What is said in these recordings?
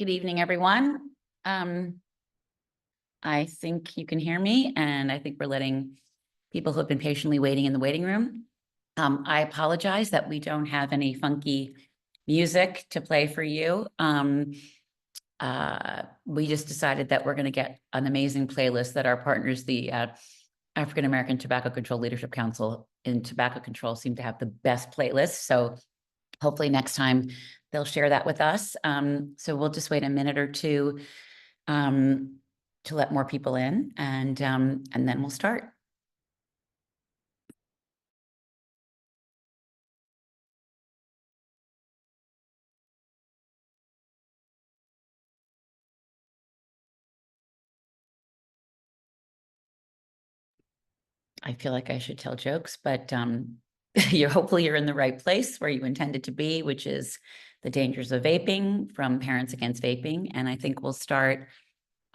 Good evening, everyone. I think you can hear me, and I think we're letting people who have been patiently waiting in the waiting room. I apologize that we don't have any funky music to play for you. We just decided that we're going to get an amazing playlist that our partners, the African American Tobacco Control Leadership Council in Tobacco Control, seem to have the best playlist. So hopefully next time they'll share that with us. So we'll just wait a minute or two to let more people in, and then we'll start. I feel like I should tell jokes, but hopefully you're in the right place where you intended to be, which is the dangers of vaping from Parents Against Vaping. And I think we'll start.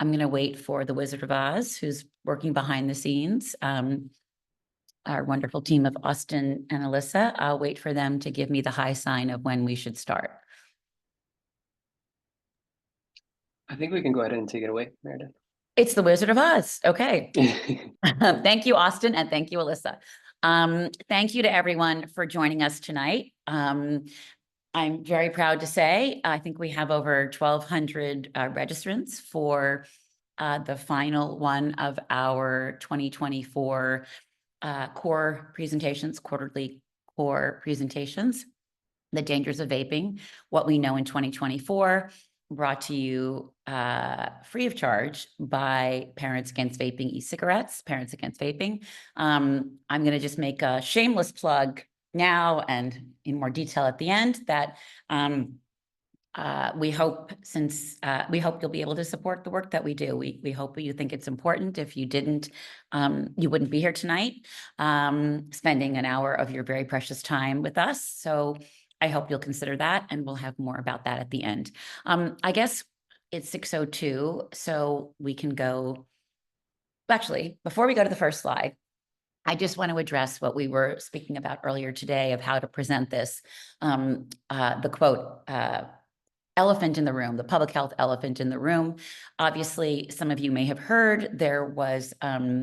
I'm going to wait for the Wizard of Oz, who's working behind the scenes. Our wonderful team of Austin and Alyssa. I'll wait for them to give me the high sign of when we should start. I think we can go ahead and take it away, Meredith. It's the Wizard of Oz. Okay. Thank you, Austin, and thank you, Alyssa. Thank you to everyone for joining us tonight. I'm very proud to say, I think we have over 1,200 registrants for the final one of our 2024 core presentations, quarterly core presentations, The Dangers of Vaping, What We Know in 2024, brought to you free of charge by Parents Against Vaping e-cigarettes, Parents Against Vaping. I'm going to just make a shameless plug now and in more detail at the end that we hope you'll be able to support the work that we do. We hope you think it's important. If you didn't, you wouldn't be here tonight, spending an hour of your very precious time with us. So I hope you'll consider that, and we'll have more about that at the end. I guess it's 6:02, so we can go. Actually, before we go to the first slide, I just want to address what we were speaking about earlier today of how to present this. The quote, elephant in the room, the public health elephant in the room. Obviously, some of you may have heard there was a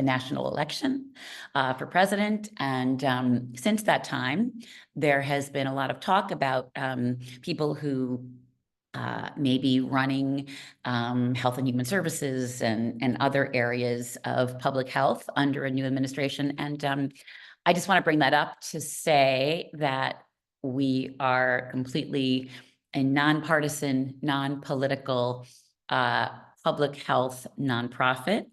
national election for president. And since that time, there has been a lot of talk about people who may be running health and human services and other areas of public health under a new administration. And I just want to bring that up to say that we are completely a nonpartisan, non-political public health nonprofit.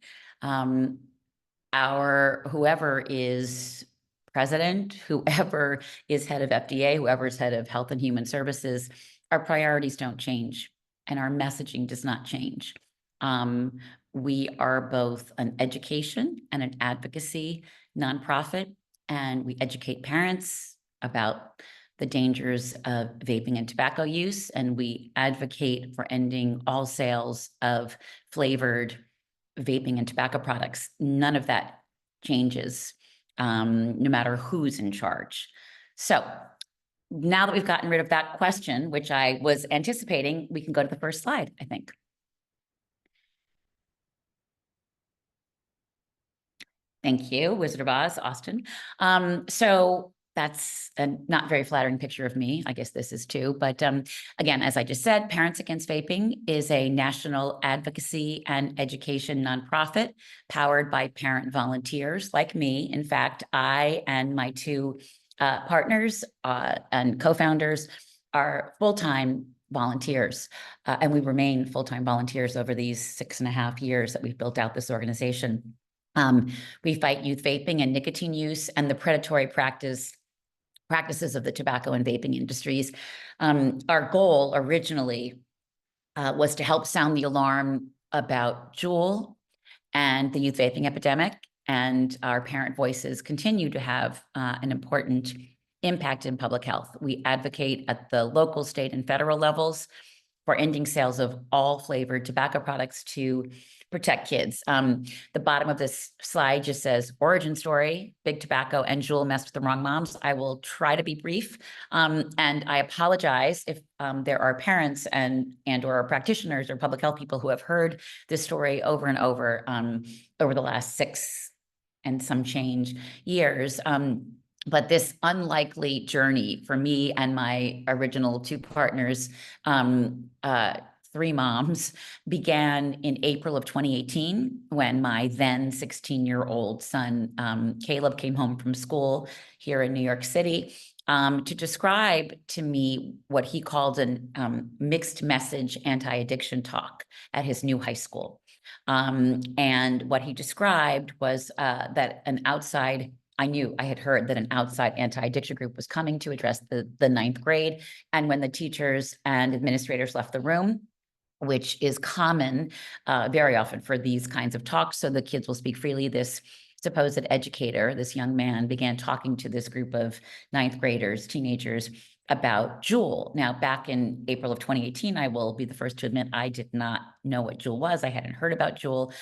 Whoever is president, whoever is head of FDA, whoever is head of Health and Human Services, our priorities don't change and our messaging does not change. We are both an education and an advocacy nonprofit, and we educate parents about the dangers of vaping and tobacco use, and we advocate for ending all sales of flavored vaping and tobacco products. None of that changes, no matter who's in charge. So now that we've gotten rid of that question, which I was anticipating, we can go to the first slide, I think. Thank you, Wizard of Oz, Austin. So that's a not very flattering picture of me. I guess this is too. But again, as I just said, Parents Against Vaping is a national advocacy and education nonprofit powered by parent volunteers like me. In fact, I and my two partners and co-founders are full-time volunteers, and we remain full-time volunteers over these 6.5 years that we've built out this organization. We fight youth vaping and nicotine use and the predatory practices of the tobacco and vaping industries. Our goal originally was to help sound the alarm about Juul and the youth vaping epidemic, and our parent voices continue to have an important impact in public health. We advocate at the local, state, and federal levels for ending sales of all flavored tobacco products to protect kids. The bottom of this slide just says origin story, big tobacco and Juul messed with the wrong moms. I will try to be brief. And I apologize if there are parents and or practitioners or public health people who have heard this story over and over the last 6 and some change years. But this unlikely journey for me and my original 2 partners, 3 moms, began in April of 2018 when my then 16-year-old son, Caleb, came home from school here in New York City to describe to me what he called an mixed message anti-addiction talk at his new high school. And what he described was that I had heard that an outside anti-addiction group was coming to address the ninth grade. And when the teachers and administrators left the room, which is common very often for these kinds of talks, so the kids will speak freely, this supposed educator, this young man, began talking to this group of ninth graders, teenagers, about Juul. Now, back in April of 2018, I will be the first to admit I did not know what Juul was. I hadn't heard about Juul,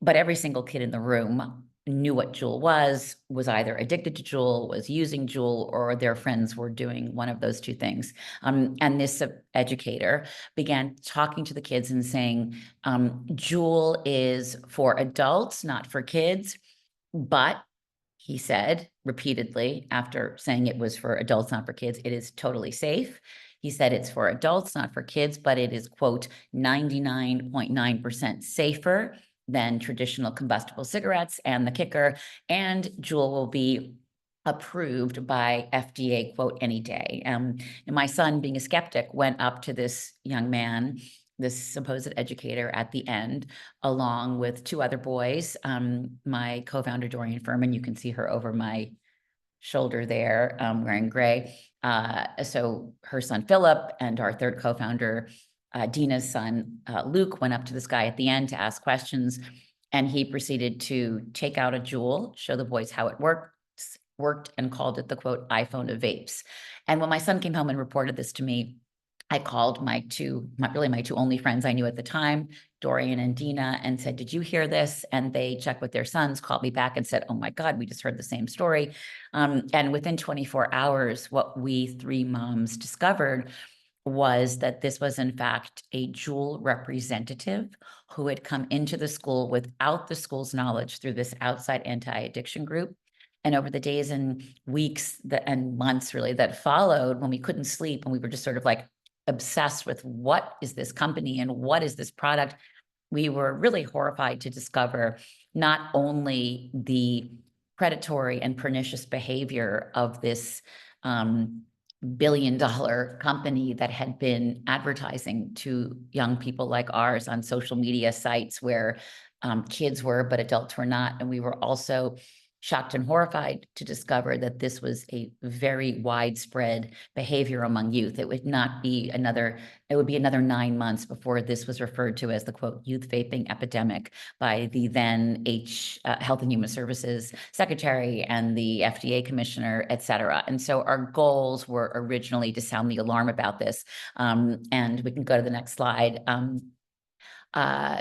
but every single kid in the room knew what Juul was either addicted to Juul, was using Juul, or their friends were doing one of those 2 things. And this educator began talking to the kids and saying, Juul is for adults, not for kids. But he said repeatedly, after saying it was for adults, not for kids, it is totally safe. He said it's for adults, not for kids, but it is, quote, 99.9% safer than traditional combustible cigarettes. And the kicker, and Juul will be approved by FDA, quote, any day. And my son, being a skeptic, went up to this young man, this supposed educator, at the end, along with 2 other boys, my co-founder, Dorian Furman, you can see her over my shoulder there, wearing gray. So her son, Philip, and our 3rd co-founder, Dina's son, Luke, went up to this guy at the end to ask questions. And he proceeded to take out a Juul, show the boys how it worked, and called it the, quote, iPhone of vapes. And when my son came home and reported this to me, I called my 2 only friends I knew at the time, Dorian and Dina, and said, did you hear this? And they checked with their sons, called me back and said, oh my God, we just heard the same story. And within 24 hours, what we 3 moms discovered was that this was in fact a Juul representative who had come into the school without the school's knowledge through this outside anti-addiction group. And over the days and weeks and months really that followed, when we couldn't sleep and we were just sort of like obsessed with what is this company and what is this product, we were really horrified to discover not only the predatory and pernicious behavior of this billion-dollar company that had been advertising to young people like ours on social media sites where kids were, but adults were not. And we were also shocked and horrified to discover that this was a very widespread behavior among youth. It would be another 9 months before this was referred to as the, quote, youth vaping epidemic by the then Health and Human Services Secretary and the FDA Commissioner, et cetera. And so our goals were originally to sound the alarm about this. And we can go to the next slide.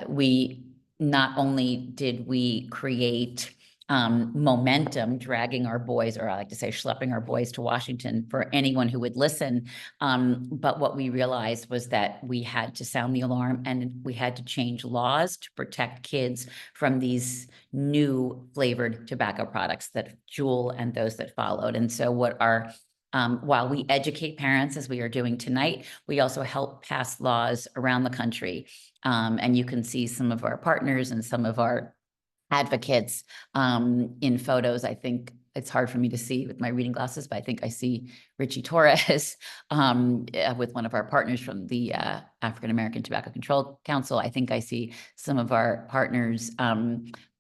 We not only did we create momentum, dragging our boys, or I like to say schlepping our boys to Washington for anyone who would listen. But what we realized was that we had to sound the alarm and we had to change laws to protect kids from these new flavored tobacco products, that Juul and those that followed. And so while we educate parents, as we are doing tonight, we also help pass laws around the country. And you can see some of our partners and some of our advocates in photos. I think it's hard for me to see with my reading glasses, but I think I see Richie Torres with one of our partners from the African American Tobacco Control Council. I think I see some of our partners,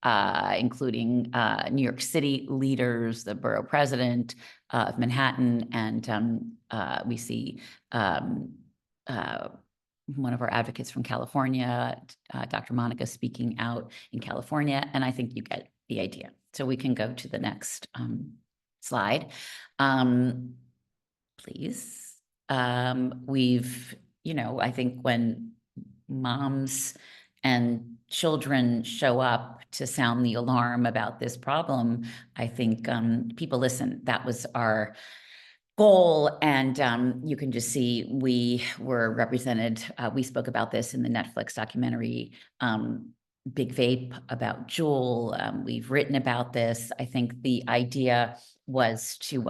including New York City leaders, the borough president of Manhattan, and we see one of our advocates from California, Dr. Monica, speaking out in California, and I think you get the idea. So we can go to the next slide, please. I think when moms and children show up to sound the alarm about this problem, I think people listen. That was our goal. And you can just see we were represented. We spoke about this in the Netflix documentary, Big Vape, about Juul. We've written about this. I think the idea was to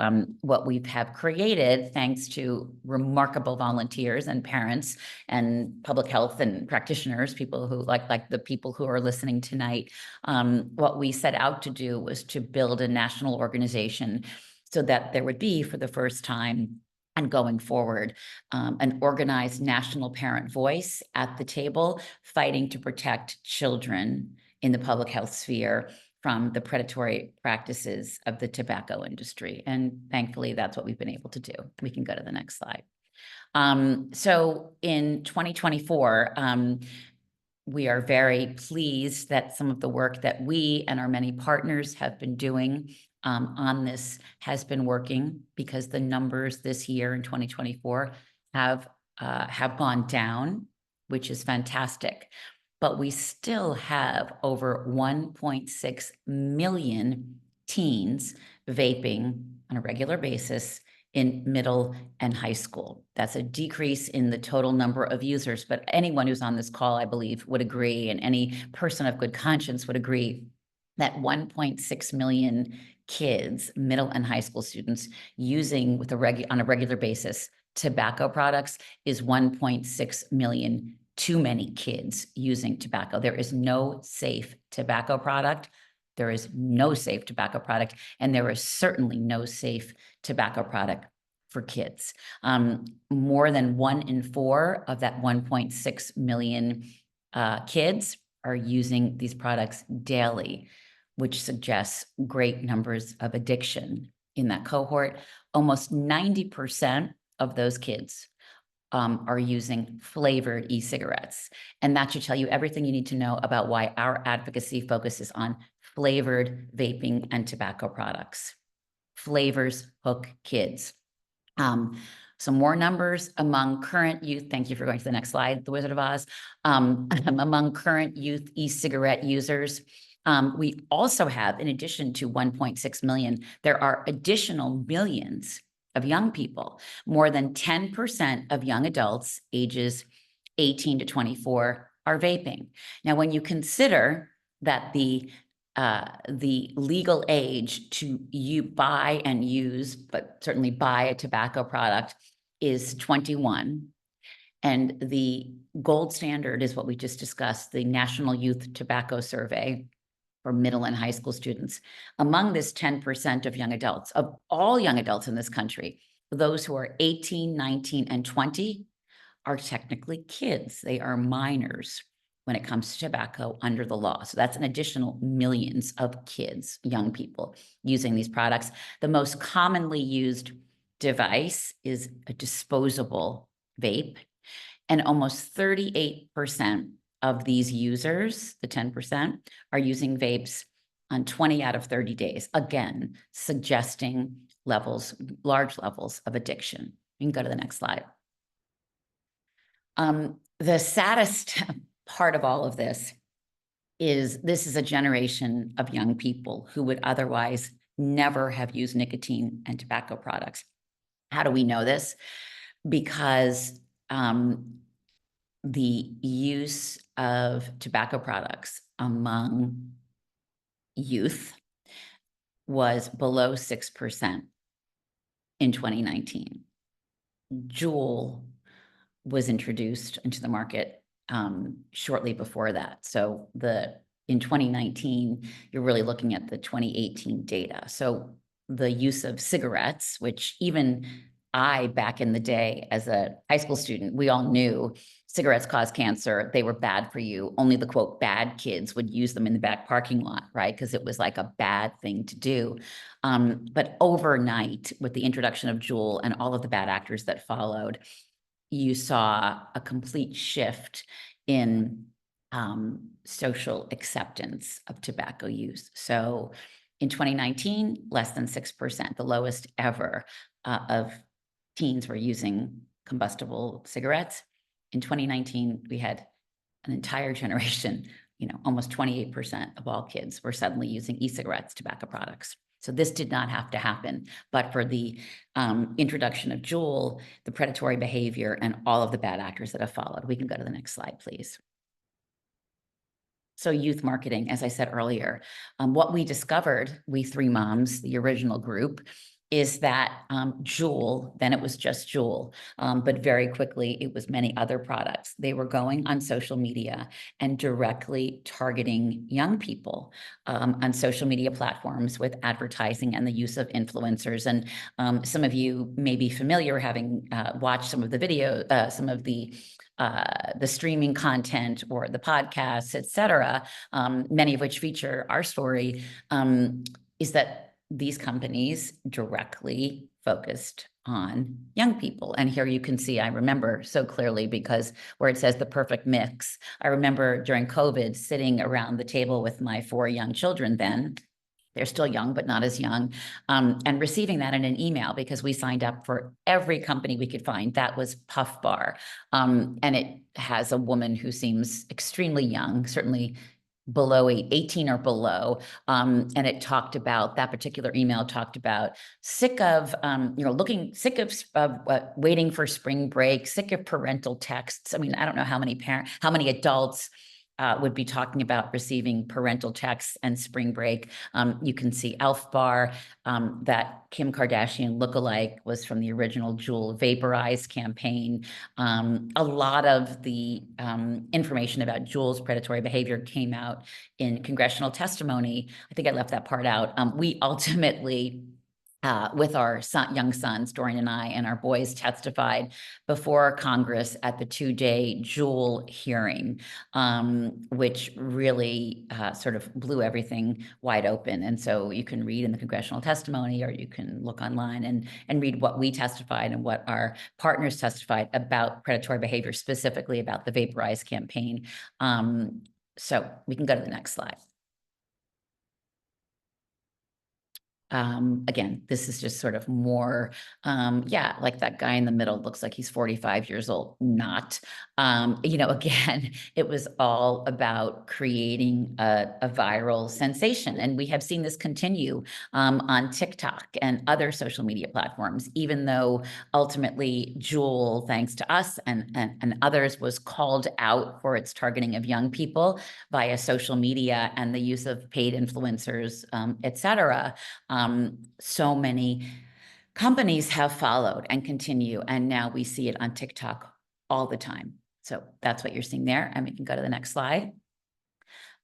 what we have created, thanks to remarkable volunteers and parents and public health and practitioners, people who like the people who are listening tonight. What we set out to do was to build a national organization so that there would be, for the first time and going forward, an organized national parent voice at the table, fighting to protect children in the public health sphere from the predatory practices of the tobacco industry. And thankfully, that's what we've been able to do. We can go to the next slide. So in 2024, we are very pleased that some of the work that we and our many partners have been doing on this has been working, because the numbers this year in 2024 have gone down, which is fantastic. But we still have over 1.6 million teens vaping on a regular basis in middle and high school. That's a decrease in the total number of users, but anyone who's on this call, I believe, would agree, and any person of good conscience would agree, that 1.6 million kids, middle and high school students, using on a regular basis tobacco products is 1.6 million too many kids using tobacco. There is no safe tobacco product. There is no safe tobacco product, and there is certainly no safe tobacco product for kids. More than 1 in 4 of that 1.6 million kids are using these products daily, which suggests great numbers of addiction in that cohort. Almost 90% of those kids are using flavored e-cigarettes. And that should tell you everything you need to know about why our advocacy focuses on flavored vaping and tobacco products. Flavors hook kids. Some more numbers among current youth. Thank you for going to the next slide, The Wizard of Oz. Among current youth e-cigarette users, we also have, in addition to 1.6 million, there are additional millions of young people. More than 10% of young adults ages 18 to 24 are vaping. Now, when you consider that the legal age to buy and use, but certainly buy a tobacco product, is 21. And the gold standard is what we just discussed, the National Youth Tobacco Survey for middle and high school students. Among this 10% of young adults, of all young adults in this country, those who are 18, 19, and 20 are technically kids. They are minors when it comes to tobacco under the law. So that's an additional millions of kids, young people, using these products. The most commonly used device is a disposable vape, and almost 38% of these users, the 10%, are using vapes on 20 out of 30 days, again, suggesting large levels of addiction. You can go to the next slide. The saddest part of all of this is a generation of young people who would otherwise never have used nicotine and tobacco products. How do we know this? Because the use of tobacco products among youth was below 6% in 2019. Juul was introduced into the market shortly before that. So in 2019, you're really looking at the 2018 data. So the use of cigarettes, which even I, back in the day as a high school student, we all knew cigarettes cause cancer. They were bad for you. Only the quote bad kids would use them in the back parking lot, right? Because it was like a bad thing to do. But overnight, with the introduction of Juul and all of the bad actors that followed, you saw a complete shift in social acceptance of tobacco use. So in 2019, less than 6%, the lowest ever of teens were using combustible cigarettes. In 2019, we had an entire generation, almost 28% of all kids were suddenly using e-cigarettes, tobacco products. So this did not have to happen, but for the introduction of Juul, the predatory behavior, and all of the bad actors that have followed. We can go to the next slide, please. So youth marketing, as I said earlier, what we discovered, we three moms, the original group, is that Juul, then it was just Juul, but very quickly it was many other products. They were going on social media and directly targeting young people on social media platforms with advertising and the use of influencers. And some of you may be familiar, having watched some of the video, some of the streaming content or the podcasts, et cetera, many of which feature our story, is that these companies directly focused on young people. And here you can see, I remember so clearly, because where it says the perfect mix, I remember during COVID sitting around the table with my 4 young children then. They're still young, but not as young, and receiving that in an email, because we signed up for every company we could find. That was Puff Bar. And it has a woman who seems extremely young, certainly below 18 or below. And it talked about, that particular email talked about sick of, sick of waiting for spring break, sick of parental texts. I mean, I don't know how many adults would be talking about receiving parental texts and spring break. You can see Elf Bar, that Kim Kardashian lookalike was from the original Juul Vaporize campaign. A lot of the information about Juul's predatory behavior came out in congressional testimony. I think I left that part out. We ultimately, with our young sons, Dorian and I, and our boys, testified before Congress at the 2-day Juul hearing, which really sort of blew everything wide open. And so you can read in the congressional testimony, or you can look online and read what we testified and what our partners testified about predatory behavior, specifically about the Vaporize campaign. So we can go to the next slide. Again, this is just sort of more, like that guy in the middle looks like he's 45 years old. Not, again, it was all about creating a viral sensation. And we have seen this continue on TikTok and other social media platforms, even though ultimately Juul, thanks to us and others, was called out for its targeting of young people via social media and the use of paid influencers, et cetera. So many companies have followed and continue, and now we see it on TikTok all the time. So that's what you're seeing there, and we can go to the next slide.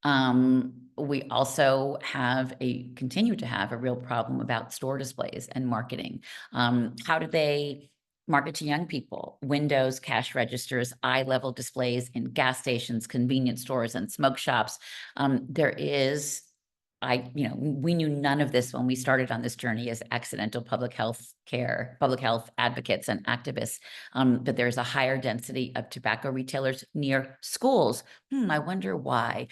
We also continue to have a real problem about store displays and marketing. How do they market to young people? Windows, cash registers, eye-level displays in gas stations, convenience stores, and smoke shops. We knew none of this when we started on this journey as accidental public health advocates and activists, but there's a higher density of tobacco retailers near schools. I wonder why,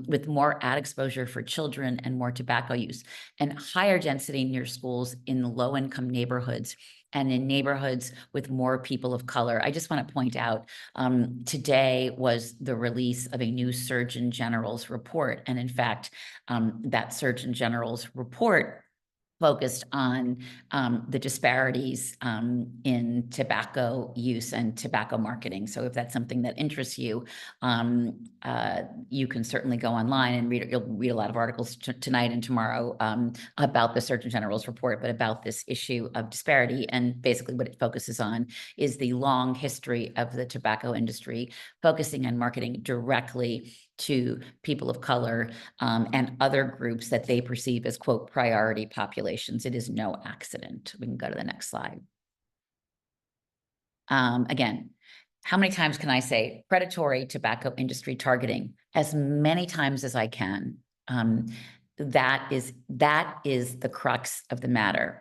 with more ad exposure for children and more tobacco use, and higher density near schools in low-income neighborhoods and in neighborhoods with more people of color. I just want to point out, today was the release of a new Surgeon General's report. And in fact, that Surgeon General's report focused on the disparities in tobacco use and tobacco marketing. So if that's something that interests you, you can certainly go online and read. You'll read a lot of articles tonight and tomorrow about the Surgeon General's report, but about this issue of disparity. And basically what it focuses on is the long history of the tobacco industry focusing on marketing directly to people of color and other groups that they perceive as, quote, priority populations. It is no accident. We can go to the next slide. Again, how many times can I say predatory tobacco industry targeting? As many times as I can. That is the crux of the matter.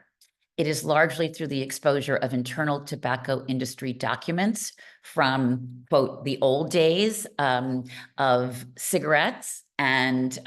It is largely through the exposure of internal tobacco industry documents from, quote, the old days of cigarettes and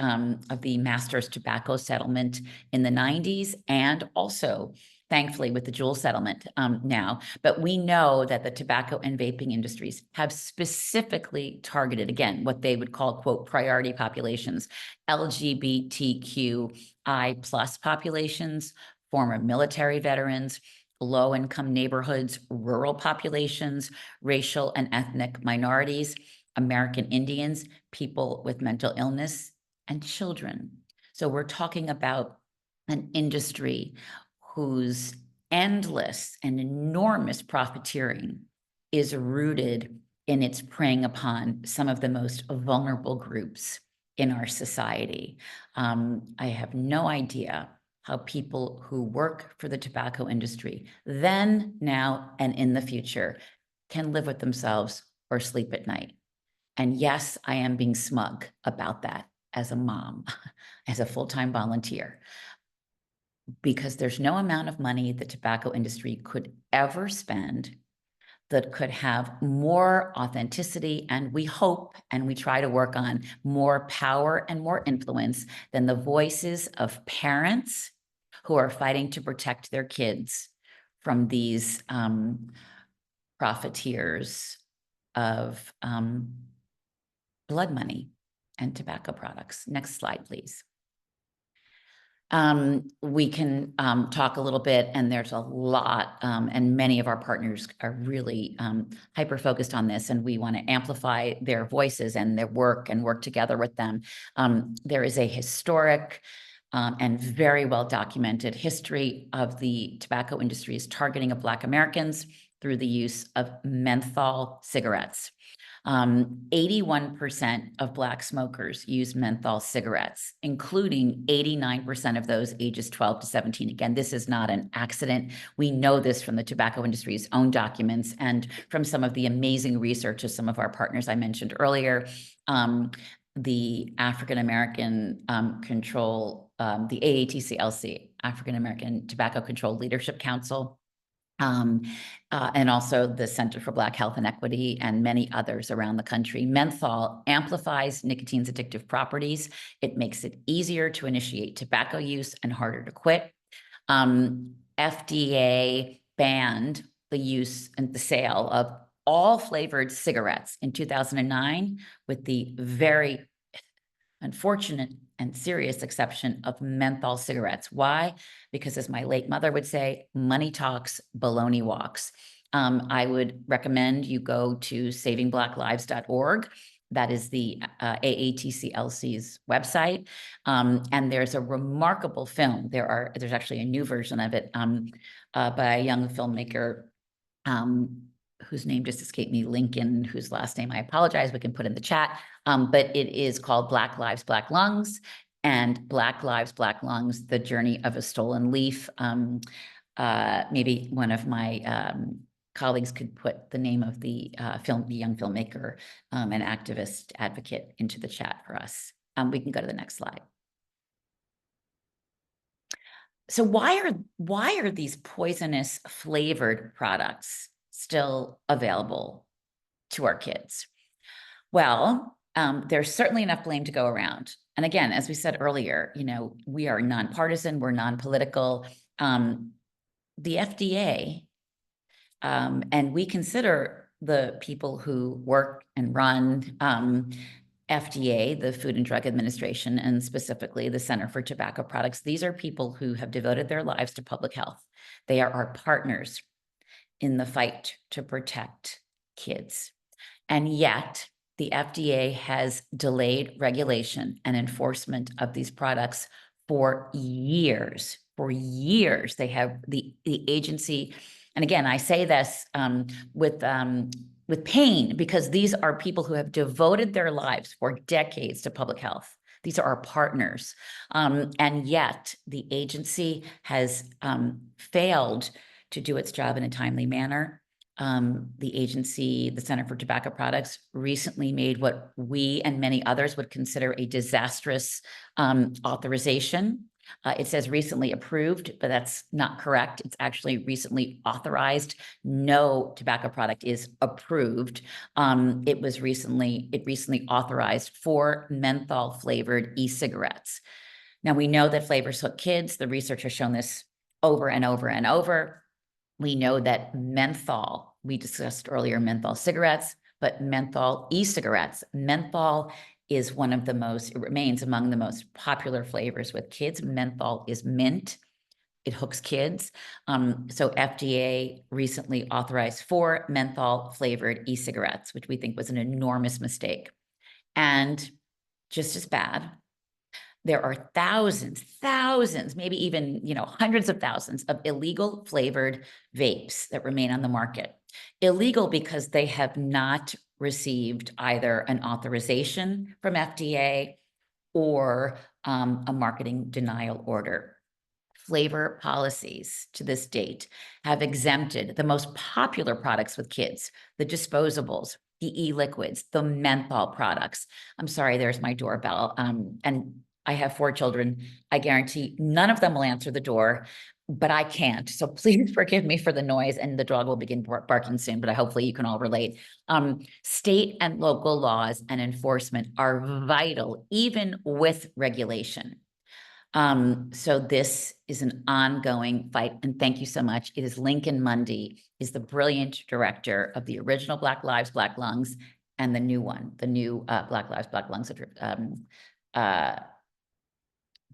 of the Master's Tobacco Settlement in the 90s, and also thankfully, with the Juul settlement now. But we know that the tobacco and vaping industries have specifically targeted, again, what they would call, quote, priority populations, LGBTQI plus populations, former military veterans, low-income neighborhoods, rural populations, racial and ethnic minorities, American Indians, people with mental illness, and children. So we're talking about an industry whose endless and enormous profiteering is rooted in its preying upon some of the most vulnerable groups in our society. I have no idea how people who work for the tobacco industry, then, now, and in the future, can live with themselves or sleep at night. And yes, I am being smug about that as a mom, as a full-time volunteer, because there's no amount of money the tobacco industry could ever spend that could have more authenticity, and we hope and we try to work on more power and more influence than the voices of parents who are fighting to protect their kids from these profiteers of blood money and tobacco products. Next slide, please. We can talk a little bit, and there's a lot, and many of our partners are really hyper-focused on this, and we want to amplify their voices and their work and work together with them. There is a historic and very well-documented history of the tobacco industry's targeting of Black Americans through the use of menthol cigarettes. 81% of Black smokers use menthol cigarettes, including 89% of those ages 12 to 17. Again, this is not an accident. We know this from the tobacco industry's own documents and from some of the amazing research of some of our partners I mentioned earlier. The African American Control, the AATCLC, African American Tobacco Control Leadership Council, and also the Center for Black Health and Equity, and many others around the country. Menthol amplifies nicotine's addictive properties. It makes it easier to initiate tobacco use and harder to quit. FDA banned the use and the sale of all flavored cigarettes in 2009, with the very unfortunate and serious exception of menthol cigarettes. Why? Because, as my late mother would say, money talks, baloney walks. I would recommend you go to savingblacklives.org. That is the AATCLC's website. And there's a remarkable film. There's actually a new version of it by a young filmmaker whose name just escaped me, Lincoln, whose last name I apologize, we can put in the chat. But it is called Black Lives, Black Lungs, and Black Lives, Black Lungs, The Journey of a Stolen Leaf. Maybe one of my colleagues could put the name of the young filmmaker and activist advocate into the chat for us. We can go to the next slide. So why are these poisonous flavored products still available to our kids? Well, there's certainly enough blame to go around. And again, as we said earlier, we are nonpartisan, we're non-political. The FDA, and we consider the people who work and run FDA, the Food and Drug Administration, and specifically the Center for Tobacco Products. These are people who have devoted their lives to public health. They are our partners in the fight to protect kids. And yet, the FDA has delayed regulation and enforcement of these products for years. For years, they have the agency, and again, I say this with pain, because these are people who have devoted their lives for decades to public health. These are our partners. And yet the agency has failed to do its job in a timely manner. The agency, the Center for Tobacco Products, recently made what we and many others would consider a disastrous authorization. It says recently approved, but that's not correct. It's actually recently authorized. No tobacco product is approved. It recently authorized for menthol flavored e-cigarettes. Now, we know that flavors hook kids. The research has shown this over and over and over. We know that menthol, we discussed earlier menthol cigarettes, but menthol e-cigarettes, menthol is one of the most, it remains among the most popular flavors with kids. Menthol is mint. It hooks kids. So FDA recently authorized 4 menthol flavored e-cigarettes, which we think was an enormous mistake. And just as bad, there are thousands, maybe even, hundreds of thousands of illegal flavored vapes that remain on the market. Illegal because they have not received either an authorization from FDA or a marketing denial order. Flavor policies to this date have exempted the most popular products with kids, the disposables, the e-liquids, the menthol products. I'm sorry, there's my doorbell. And I have 4 children. I guarantee none of them will answer the door, but I can't. So please forgive me for the noise, and the dog will begin barking soon, but hopefully you can all relate. State and local laws and enforcement are vital, even with regulation. So this is an ongoing fight, and thank you so much. It is Lincoln Mundy, is the brilliant director of the original Black Lives, Black Lungs, and the new one, the new Black Lives, Black Lungs,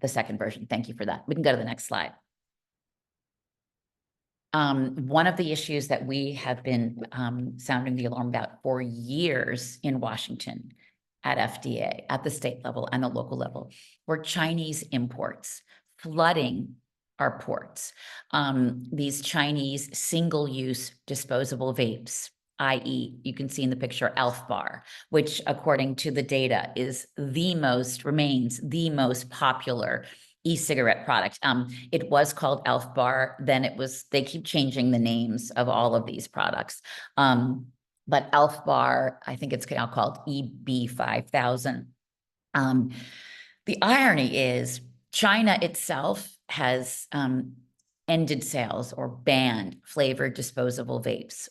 the second version. Thank you for that. We can go to the next slide. One of the issues that we have been sounding the alarm about for years in Washington at FDA, at the state level and the local level, were Chinese imports flooding our ports. These Chinese single-use disposable vapes, i.e., you can see in the picture Elf Bar, which according to the data remains the most popular e-cigarette product. It was called Elf Bar, then they keep changing the names of all of these products. But Elf Bar, I think it's now called EB5000. The irony is China itself has ended sales or banned flavored disposable vapes.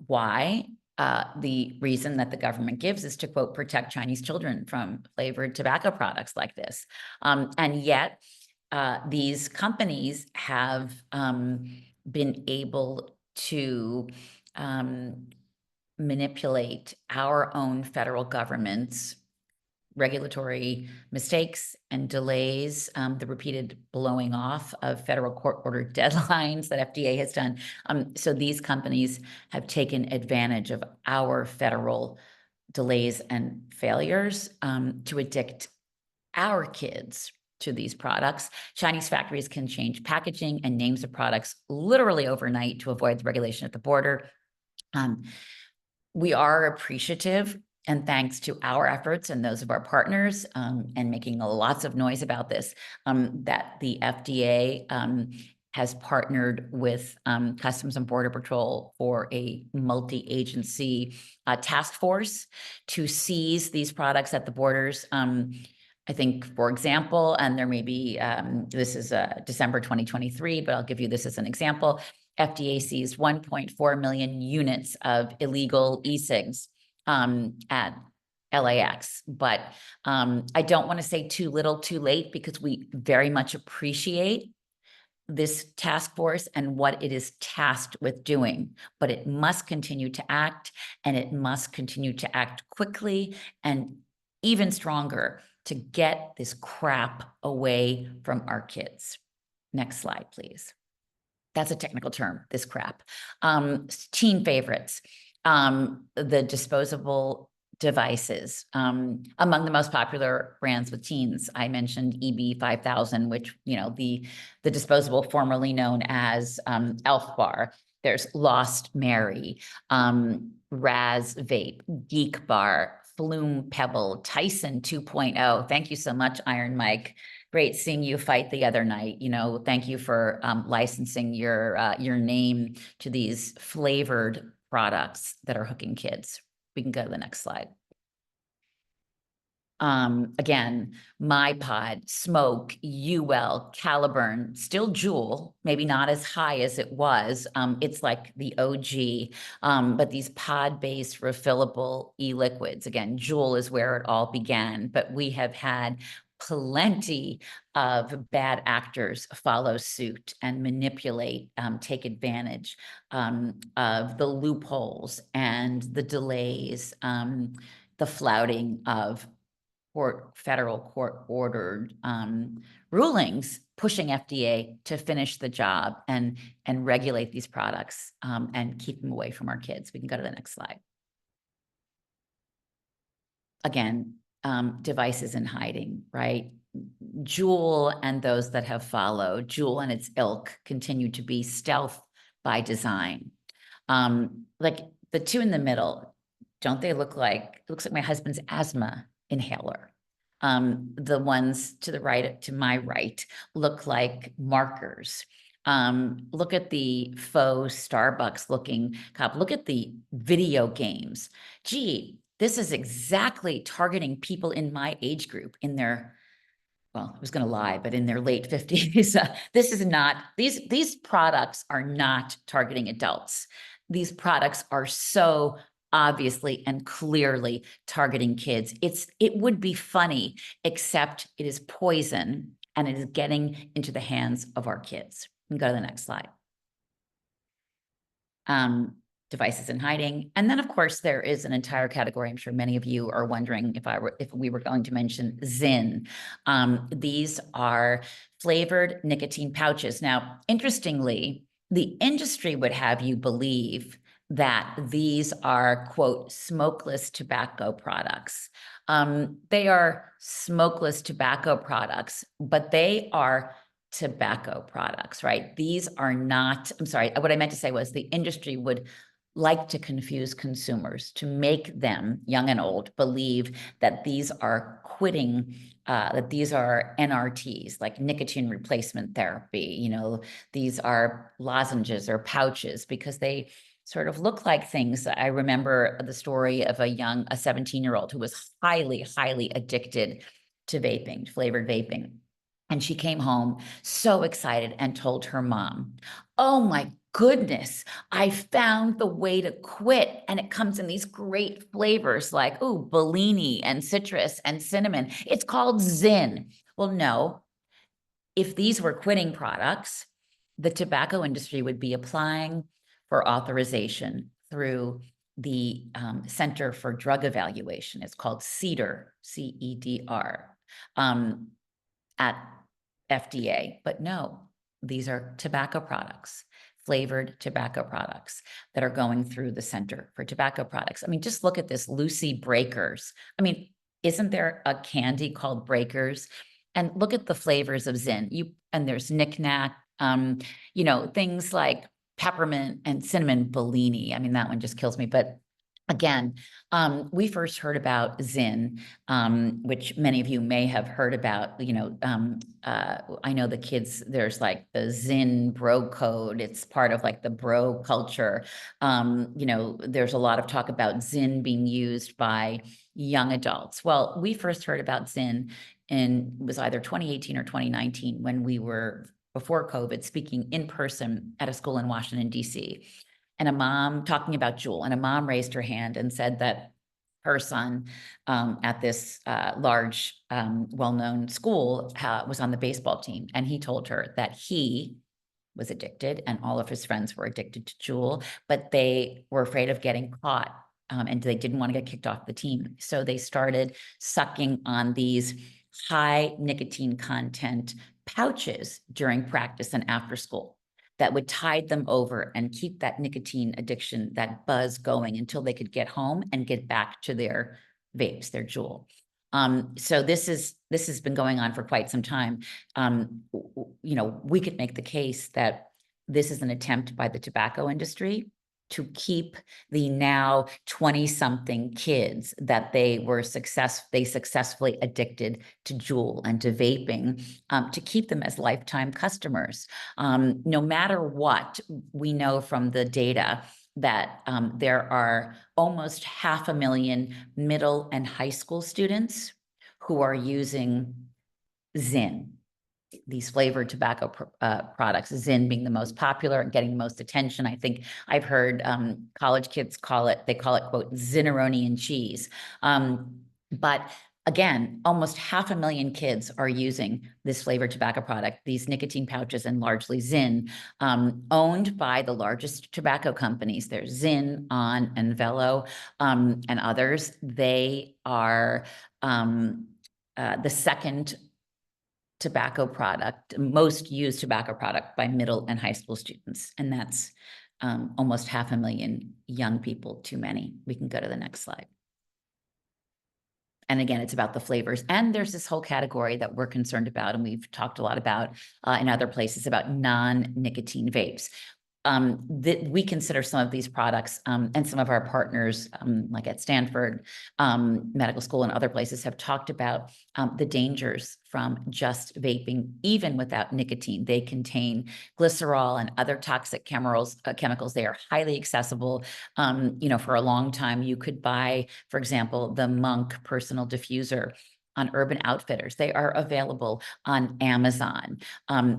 Why? The reason that the government gives is to, quote, protect Chinese children from flavored tobacco products like this. And yet these companies have been able to manipulate our own federal government's regulatory mistakes and delays, the repeated blowing off of federal court-ordered deadlines that FDA has done. So these companies have taken advantage of our federal delays and failures to addict our kids to these products. Chinese factories can change packaging and names of products literally overnight to avoid the regulation at the border. We are appreciative, and thanks to our efforts and those of our partners, and making lots of noise about this, that the FDA has partnered with Customs and Border Patrol for a multi-agency task force to seize these products at the borders. I think, for example, and there may be, this is December 2023, but I'll give you this as an example. FDA seized 1.4 million units of illegal e-cigs at LAX. But I don't want to say too little, too late, because we very much appreciate this task force and what it is tasked with doing. But it must continue to act, and it must continue to act quickly and even stronger to get this crap away from our kids. Next slide, please. That's a technical term, this crap. Teen favorites, the disposable devices, among the most popular brands with teens. I mentioned EB5000, which, the disposable formerly known as Elf Bar. There's Lost Mary, Raz Vape, Geek Bar, Flume Pebble, Tyson 2.0. Thank you so much, Iron Mike. Great seeing you fight the other night. Thank you for licensing your name to these flavored products that are hooking kids. We can go to the next slide. Again, MyPod, Smoke, UL, Caliburn, still Juul, maybe not as high as it was. It's like the OG, but these pod-based refillable e-liquids, again, Juul is where it all began, but we have had plenty of bad actors follow suit and manipulate, take advantage of the loopholes and the delays, the flouting of federal court ordered rulings, pushing FDA to finish the job and regulate these products and keep them away from our kids. We can go to the next slide. Again, devices in hiding, right? Juul and those that have followed, Juul and its ilk continue to be stealth by design. Like the two in the middle, don't they look like, it looks like my husband's asthma inhaler. The ones to the right, to my right, look like markers. Look at the faux Starbucks looking cup. Look at the video games. Gee, this is exactly targeting people in my age group in their, well, I was going to lie, but in their late 50s. This is not, these products are not targeting adults. These products are so obviously and clearly targeting kids. It would be funny, except it is poison and it is getting into the hands of our kids. We can go to the next slide. Devices in hiding. And then of course there is an entire category. I'm sure many of you are wondering if we were going to mention Zyn. These are flavored nicotine pouches. Now, interestingly, the industry would have you believe that these are, quote, smokeless tobacco products. They are smokeless tobacco products, but they are tobacco products, right? These are not, I'm sorry, what I meant to say was the industry would like to confuse consumers to make them, young and old, believe that these are quitting, that these are NRTs, like nicotine replacement therapy. You know, these are lozenges or pouches because they sort of look like things. I remember the story of a 17-year-old who was highly, highly addicted to vaping, flavored vaping. And she came home so excited and told her mom, "Oh my goodness, I found the way to quit. And it comes in these great flavors like, oh, Bellini and citrus and cinnamon. It's called Zyn." Well, no, if these were quitting products, the tobacco industry would be applying for authorization through the Center for Drug Evaluation. It's called CEDR, C-E-D-R, at FDA. But no, these are tobacco products, flavored tobacco products that are going through the Center for Tobacco Products. I mean, just look at this, Lucy Breakers. I mean, isn't there a candy called Breakers? And look at the flavors of Zyn. And there's Knick Knack, you know, things like peppermint and cinnamon Bellini. I mean, that one just kills me. But again, we first heard about Zyn, which many of you may have heard about. You know, I know the kids, there's like the Zyn bro code. It's part of like the bro culture. You know, there's a lot of talk about Zyn being used by young adults. Well, we first heard about Zyn in, it was either 2018 or 2019 when we were, before COVID, speaking in person at a school in Washington, D.C. And a mom talking about Juul, and a mom raised her hand and said that her son at this large, well-known school was on the baseball team. And he told her that he was addicted and all of his friends were addicted to Juul, but they were afraid of getting caught and they didn't want to get kicked off the team. So they started sucking on these high nicotine content pouches during practice and after school that would tide them over and keep that nicotine addiction, that buzz going until they could get home and get back to their vapes, their Juul. So this has been going on for quite some time. You know, we could make the case that this is an attempt by the tobacco industry to keep the now 20-something kids that they successfully addicted to Juul and to vaping, to keep them as lifetime customers. No matter what, we know from the data that there are almost 500,000 middle and high school students who are using Zyn, these flavored tobacco products, Zyn being the most popular and getting the most attention. I think I've heard college kids call it, quote, Zyneroni and cheese. But Again, almost 500,000 kids are using this flavored tobacco product, these nicotine pouches, and largely Zyn, owned by the largest tobacco companies. There's Zyn, On, and Velo, and others. They are the second tobacco product, most used tobacco product by middle and high school students. And that's almost 500,000 young people too many. We can go to the next slide. And again, it's about the flavors. And there's this whole category that we're concerned about, and we've talked a lot about in other places, about non-nicotine vapes. That we consider some of these products, and some of our partners, like at Stanford Medical School and other places, have talked about the dangers from just vaping, even without nicotine. They contain glycerol and other toxic chemicals. They are highly accessible. For a long time, you could buy, for example, the Monk personal diffuser on Urban Outfitters. They are available on Amazon.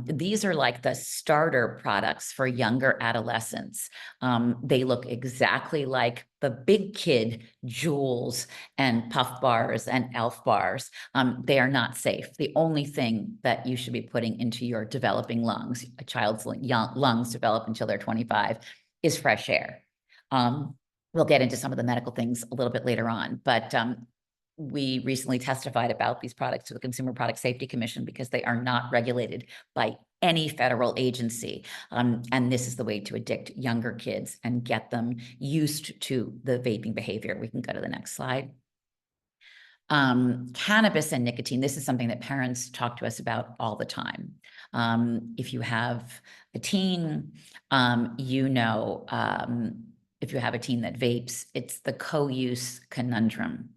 These are like the starter products for younger adolescents. They look exactly like the big kid Juuls and Puff bars and Elf bars. They are not safe. The only thing that you should be putting into your developing lungs, a child's lungs develop until they're 25, is fresh air. We'll get into some of the medical things a little bit later on, but we recently testified about these products to the Consumer Product Safety Commission because they are not regulated by any federal agency. And this is the way to addict younger kids and get them used to the vaping behavior. We can go to the next slide. Cannabis and nicotine. This is something that parents talk to us about all the time. If you have a teen, if you have a teen that vapes, it's the co-use conundrum.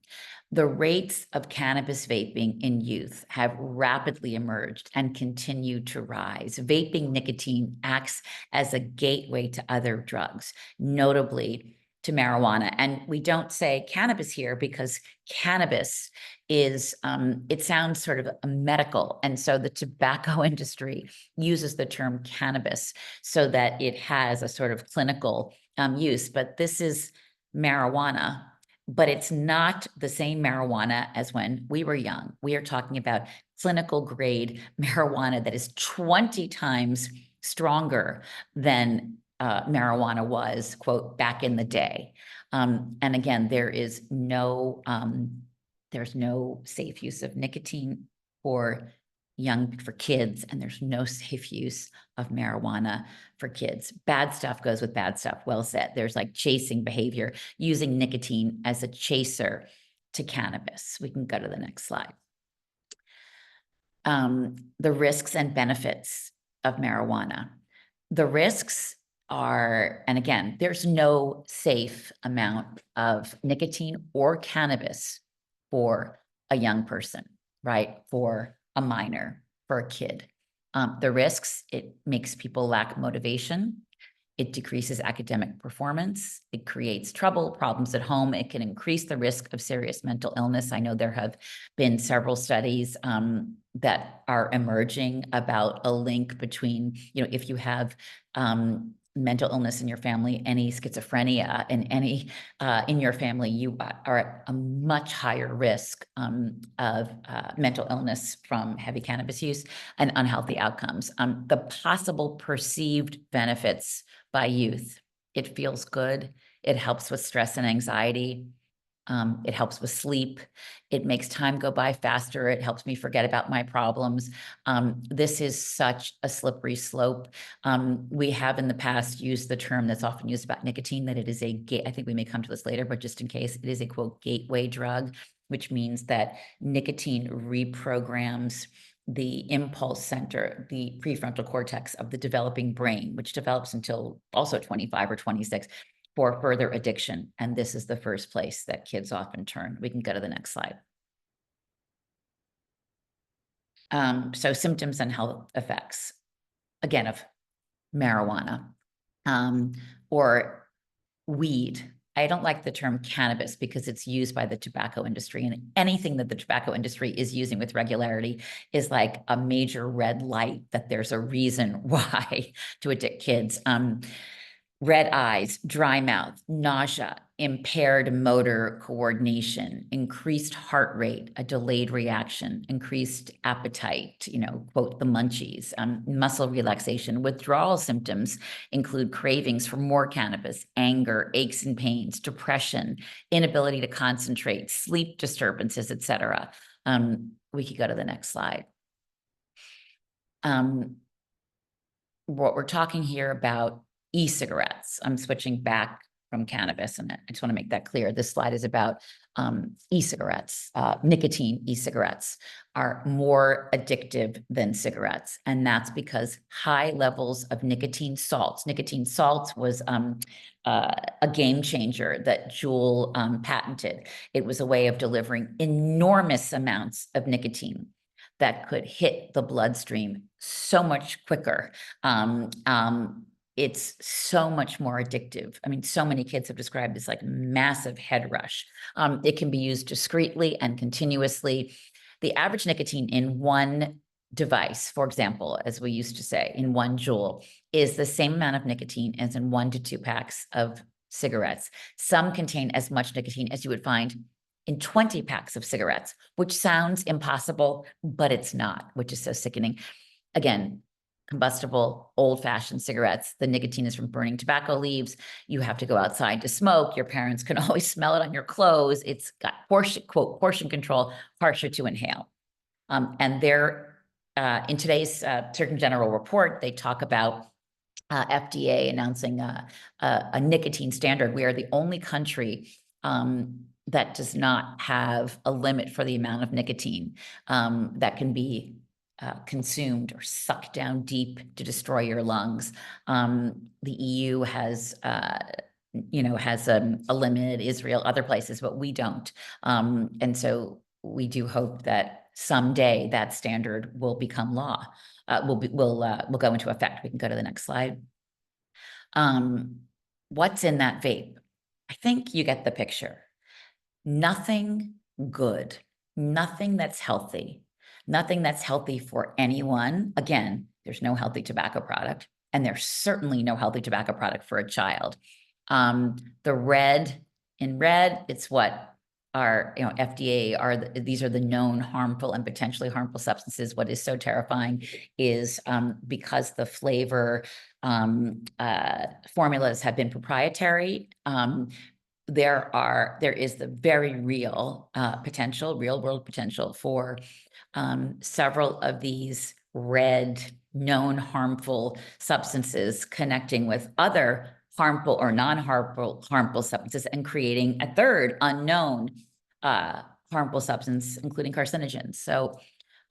The rates of cannabis vaping in youth have rapidly emerged and continue to rise. Vaping nicotine acts as a gateway to other drugs, notably to marijuana. And we don't say cannabis here because cannabis is, it sounds sort of a medical. And so the tobacco industry uses the term cannabis so that it has a sort of clinical use, but this is marijuana. But it's not the same marijuana as when we were young. We are talking about clinical grade marijuana that is 20 times stronger than marijuana was, quote, back in the day. And again, there's no safe use of nicotine for kids, and there's no safe use of marijuana for kids. Bad stuff goes with bad stuff. Well said. There's like chasing behavior, using nicotine as a chaser to cannabis. We can go to the next slide. The risks and benefits of marijuana. The risks are, and again, there's no safe amount of nicotine or cannabis for a young person, right? For a minor, for a kid. The risks, it makes people lack motivation. It decreases academic performance. It creates problems at home. It can increase the risk of serious mental illness. I know there have been several studies that are emerging about a link between, if you have mental illness in your family, any schizophrenia in your family, you are at a much higher risk of mental illness from heavy cannabis use and unhealthy outcomes. The possible perceived benefits by youth: it feels good, it helps with stress and anxiety, it helps with sleep, it makes time go by faster, it helps me forget about my problems. This is such a slippery slope. We have in the past used the term that's often used about nicotine, that it is I think we may come to this later, but just in case, it is a, quote, gateway drug, which means that nicotine reprograms the impulse center, the prefrontal cortex of the developing brain, which develops until also 25 or 26. For further addiction. And this is the first place that kids often turn. We can go to the next slide. So symptoms and health effects, again, of marijuana or weed. I don't like the term cannabis because it's used by the tobacco industry, and anything that the tobacco industry is using with regularity is like a major red light that there's a reason why to addict kids. Red eyes, dry mouth, nausea, impaired motor coordination, increased heart rate, a delayed reaction, increased appetite, quote, the munchies, muscle relaxation. Withdrawal symptoms include cravings for more cannabis, anger, aches and pains, depression, inability to concentrate, sleep disturbances, etc. We could go to the next slide. What we're talking here about e-cigarettes. I'm switching back from cannabis, and I just want to make that clear. This slide is about e-cigarettes. Nicotine e-cigarettes are more addictive than cigarettes, and that's because high levels of nicotine salts. Nicotine salts was a game changer that Juul patented. It was a way of delivering enormous amounts of nicotine that could hit the bloodstream so much quicker. It's so much more addictive. I mean, so many kids have described this like massive head rush. It can be used discreetly and continuously. The average nicotine in one device, for example, as we used to say, in one Juul, is the same amount of nicotine as in 1 to 2 packs of cigarettes. Some contain as much nicotine as you would find in 20 packs of cigarettes, which sounds impossible, but it's not, which is so sickening. Again, combustible, old-fashioned cigarettes. The nicotine is from burning tobacco leaves. You have to go outside to smoke. Your parents can always smell it on your clothes. It's got portion, quote, portion control, harsher to inhale. And they're, in today's Surgeon General report, they talk about FDA announcing a nicotine standard. We are the only country that does not have a limit for the amount of nicotine that can be consumed or sucked down deep to destroy your lungs. The EU has a limit, Israel, other places, but we don't. And so we do hope that someday that standard will become law, will go into effect. We can go to the next slide. What's in that vape? I think you get the picture. Nothing good, nothing that's healthy for anyone. Again, there's no healthy tobacco product, and there's certainly no healthy tobacco product for a child. The red, it's what our FDA these are the known harmful and potentially harmful substances. What is so terrifying is because the flavor formulas have been proprietary, there is the very real real world potential for several of these red known harmful substances connecting with other harmful or non-harmful substances and creating a third unknown harmful substance, including carcinogens. So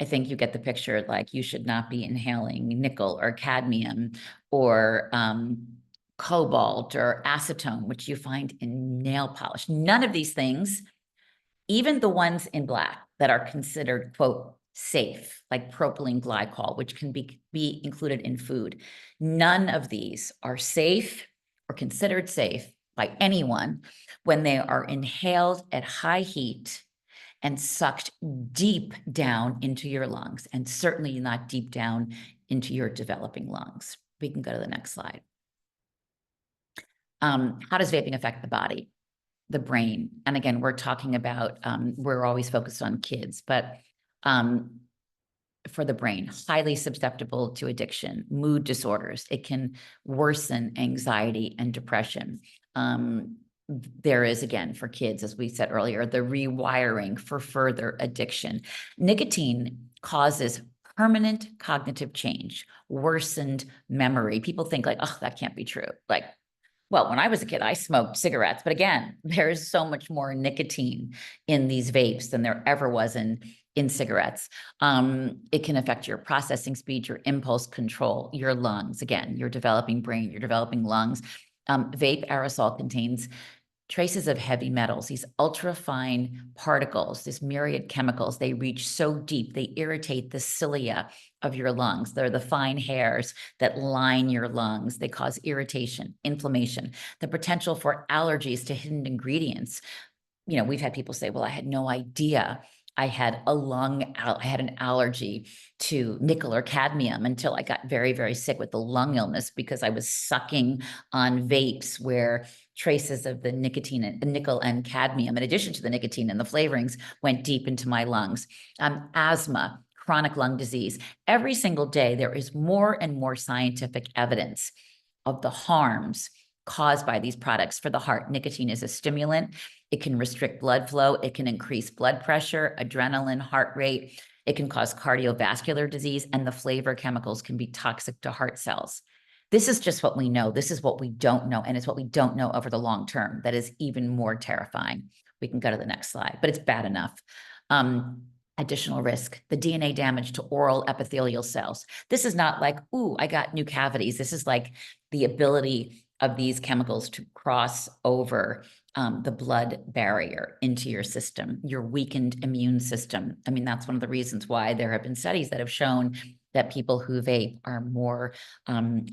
I think you get the picture, like you should not be inhaling nickel or cadmium or cobalt or acetone, which you find in nail polish. None of these things, even the ones in black that are considered, quote, safe, like propylene glycol, which can be included in food. None of these are safe or considered safe by anyone when they are inhaled at high heat and sucked deep down into your lungs, and certainly not deep down into your developing lungs. We can go to the next slide. How does vaping affect the body, the brain? And again, we're talking about, we're always focused on kids, but for the brain, highly susceptible to addiction, mood disorders. It can worsen anxiety and depression. There is, again, for kids, as we said earlier, the rewiring for further addiction. Nicotine causes permanent cognitive change, worsened memory. People think like, oh, that can't be true. Like, well, when I was a kid, I smoked cigarettes, but again, there is so much more nicotine in these vapes than there ever was in cigarettes. It can affect your processing speed, your impulse control, your lungs. Again, your developing brain, your developing lungs. Vape aerosol contains traces of heavy metals, these ultrafine particles, these myriad chemicals. They reach so deep, they irritate the cilia of your lungs. They're the fine hairs that line your lungs. They cause irritation, inflammation, the potential for allergies to hidden ingredients. We've had people say, well, I had no idea I had I had an allergy to nickel or cadmium until I got very, very sick with the lung illness because I was sucking on vapes where traces of the nicotine and nickel and cadmium, in addition to the nicotine and the flavorings, went deep into my lungs. Asthma, chronic lung disease. Every single day, there is more and more scientific evidence of the harms caused by these products for the heart. Nicotine is a stimulant. It can restrict blood flow. It can increase blood pressure, adrenaline, heart rate. It can cause cardiovascular disease, and the flavor chemicals can be toxic to heart cells. This is just what we know. This is what we don't know. And it's what we don't know over the long term that is even more terrifying. We can go to the next slide, but it's bad enough. Additional risk, the DNA damage to oral epithelial cells. This is not like, ooh, I got new cavities. This is like the ability of these chemicals to cross over the blood barrier into your system, your weakened immune system. I mean, that's one of the reasons why there have been studies that have shown that people who vape are more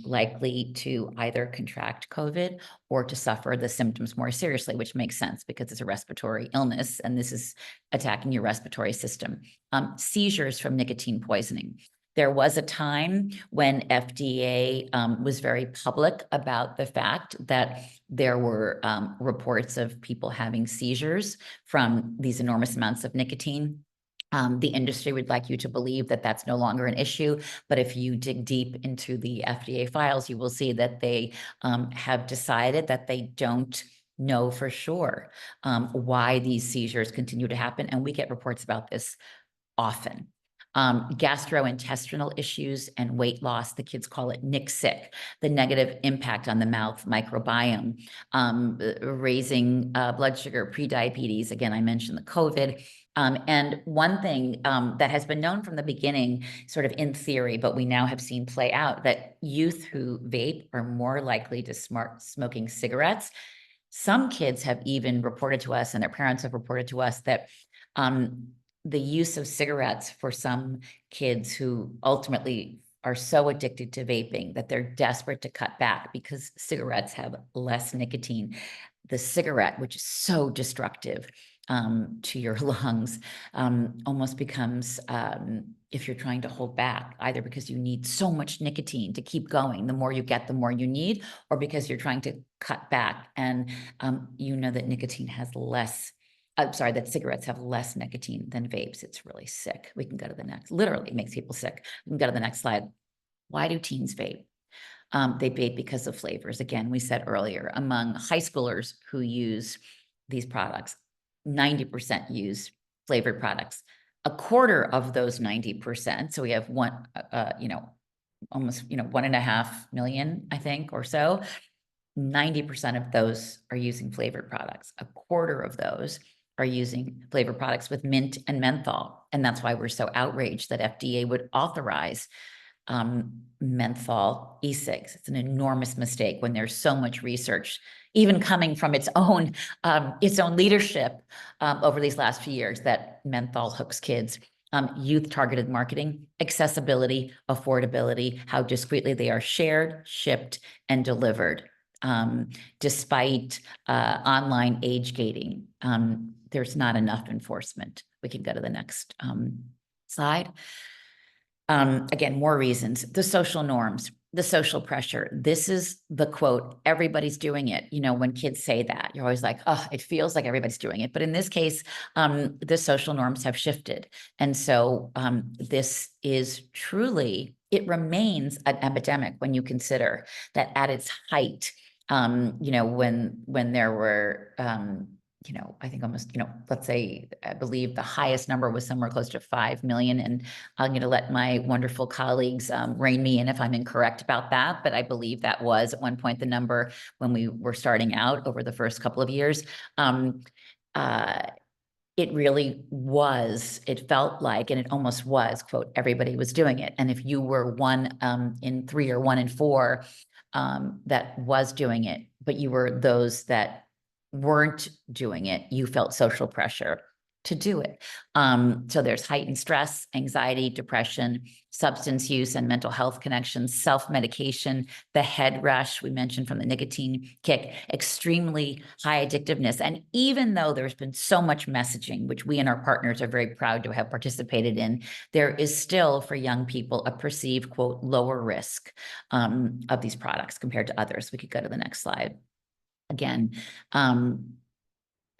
likely to either contract COVID or to suffer the symptoms more seriously, which makes sense because it's a respiratory illness and this is attacking your respiratory system. Seizures from nicotine poisoning. There was a time when FDA was very public about the fact that there were reports of people having seizures from these enormous amounts of nicotine. The industry would like you to believe that that's no longer an issue, but if you dig deep into the FDA files, you will see that they have decided that they don't know for sure why these seizures continue to happen, and we get reports about this often. Gastrointestinal issues and weight loss, the kids call it Nick sick, the negative impact on the mouth microbiome, raising blood sugar, prediabetes. Again, I mentioned the COVID. And one thing that has been known from the beginning, sort of in theory, but we now have seen play out, that youth who vape are more likely to start smoking cigarettes. Some kids have even reported to us, and their parents have reported to us, that the use of cigarettes for some kids who ultimately are so addicted to vaping that they're desperate to cut back because cigarettes have less nicotine. The cigarette, which is so destructive to your lungs, almost becomes, if you're trying to hold back, either because you need so much nicotine to keep going, the more you get, the more you need, or because you're trying to cut back. And you know that nicotine has less, I'm sorry, that cigarettes have less nicotine than vapes. It's really sick. We can go to the next, literally it makes people sick. We can go to the next slide. Why do teens vape? They vape because of flavors. Again, we said earlier, among high schoolers who use these products, 90% use flavored products. A quarter of those 90%, so we have one, almost, 1.5 million, I think, or so, 90% of those are using flavored products. A quarter of those are using flavored products with mint and menthol. And that's why we're so outraged that FDA would authorize menthol e-cigs. It's an enormous mistake when there's so much research, even coming from its own leadership over these last few years, that menthol hooks kids. Youth targeted marketing, accessibility, affordability, how discreetly they are shared, shipped, and delivered. Despite online age gating, there's not enough enforcement. We can go to the next slide. Again, more reasons, the social norms, the social pressure. This is the quote, everybody's doing it. When kids say that, you're always like, oh, it feels like everybody's doing it. But in this case, the social norms have shifted. And so this is truly, it remains an epidemic when you consider that at its height, when there were, I think almost, let's say, I believe the highest number was somewhere close to 5 million. And I'm going to let my wonderful colleagues rein me in if I'm incorrect about that. But I believe that was at one point the number when we were starting out over the first couple of years. It really was, it felt like, and it almost was, quote, everybody was doing it. And if you were 1 in 3 or 1 in 4 that was doing it, but you were those that weren't doing it, you felt social pressure. to do it. So there's heightened stress, anxiety, depression, substance use and mental health connections, self-medication, the head rush we mentioned from the nicotine kick, extremely high addictiveness. And even though there's been so much messaging, which we and our partners are very proud to have participated in, there is still for young people a perceived, quote, lower risk of these products compared to others. We could go to the next slide. Again,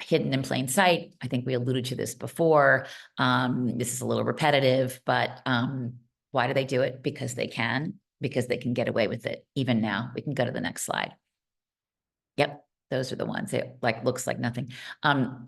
hidden in plain sight. I think we alluded to this before. This is a little repetitive, but why do they do it? Because they can get away with it. Even now, we can go to the next slide. Yep, those are the ones. It looks like nothing. 10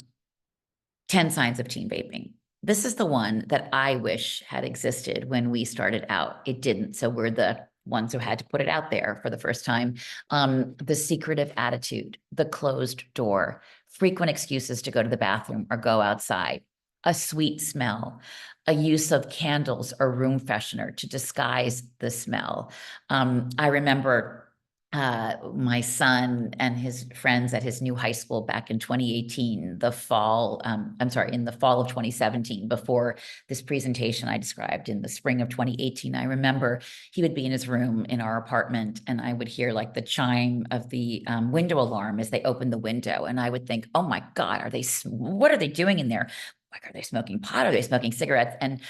signs of teen vaping. This is the one that I wish had existed when we started out. It didn't. So we're the ones who had to put it out there for the first time. The secretive attitude, the closed door, frequent excuses to go to the bathroom or go outside, a sweet smell, a use of candles or room freshener to disguise the smell. I remember my son and his friends at his new high school back in 2018, in the fall of 2017, before this presentation I described in the spring of 2018, I remember he would be in his room in our apartment and I would hear like the chime of the window alarm as they opened the window. And I would think, oh my God, what are they doing in there? Like, are they smoking pot? Are they smoking cigarettes? And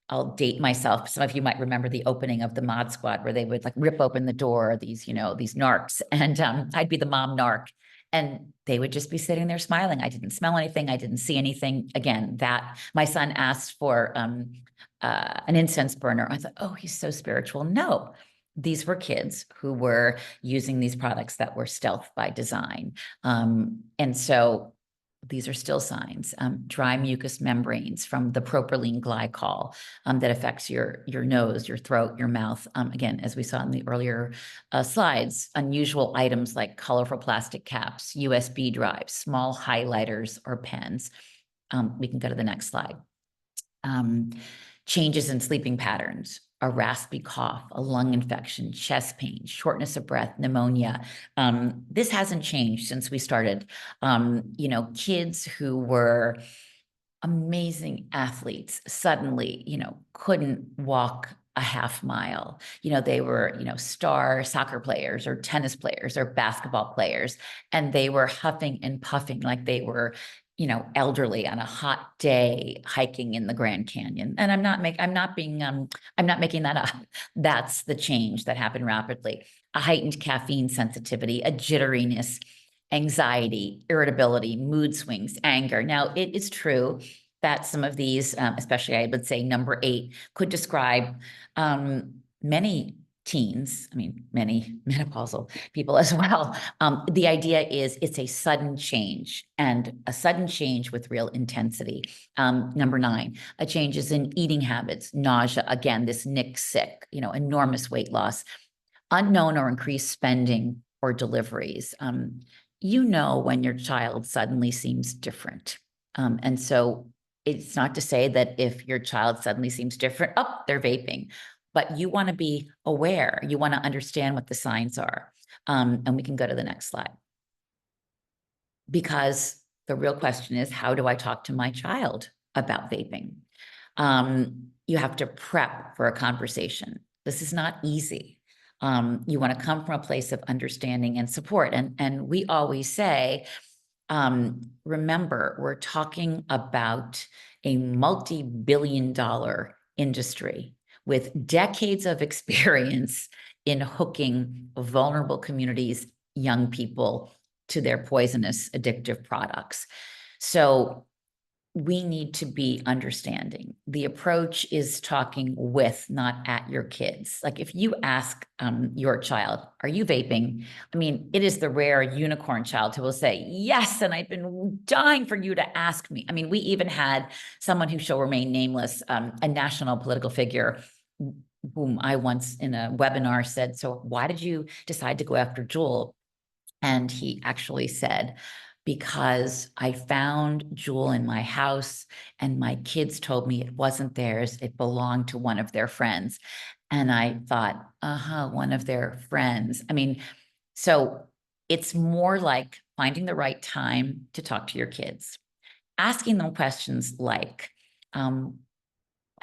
I'll date myself. Some of you might remember the opening of the Mod Squad where they would like rip open the door, these narcs, and I'd be the mom narc. And they would just be sitting there smiling. I didn't smell anything. I didn't see anything. Again, that my son asked for an incense burner. I thought, oh, he's so spiritual. No, these were kids who were using these products that were stealth by design. And so these are still signs. Dry mucous membranes from the propylene glycol that affects your nose, your throat, your mouth. Again, as we saw in the earlier slides, unusual items like colorful plastic caps, USB drives, small highlighters or pens. We can go to the next slide. Changes in sleeping patterns, a raspy cough, a lung infection, chest pain, shortness of breath, pneumonia. This hasn't changed since we started. Kids who were amazing athletes suddenly, couldn't walk a half mile. They were, star soccer players or tennis players or basketball players, and they were huffing and puffing like they were, elderly on a hot day hiking in the Grand Canyon. And I'm not making that up. That's the change that happened rapidly. A heightened caffeine sensitivity, a jitteriness, anxiety, irritability, mood swings, anger. Now, it is true that some of these, especially I would say number 8, could describe many teens, many menopausal people as well. The idea is it's a sudden change, and a sudden change with real intensity. Number 9, a changes in eating habits, nausea, again, this nick sick, enormous weight loss, unknown or increased spending or deliveries. When your child suddenly seems different. And so it's not to say that if your child suddenly seems different, they're vaping, but you want to be aware. You want to understand what the signs are. And we can go to the next slide. Because the real question is, how do I talk to my child about vaping? You have to prep for a conversation. This is not easy. You want to come from a place of understanding and support. And we always say, remember, we're talking about a multi-billion-dollar industry with decades of experience in hooking vulnerable communities, young people, to their poisonous, addictive products. So we need to be understanding. The approach is talking with, not at your kids. Like if you ask your child, are you vaping? It is the rare unicorn child who will say, yes, and I've been dying for you to ask me. We even had someone who shall remain nameless, a national political figure, whom I once in a webinar said, so why did you decide to go after Juul? And he actually said, because I found Juul in my house and my kids told me it wasn't theirs, it belonged to one of their friends. And I thought, one of their friends. So it's more like finding the right time to talk to your kids, asking them questions like, I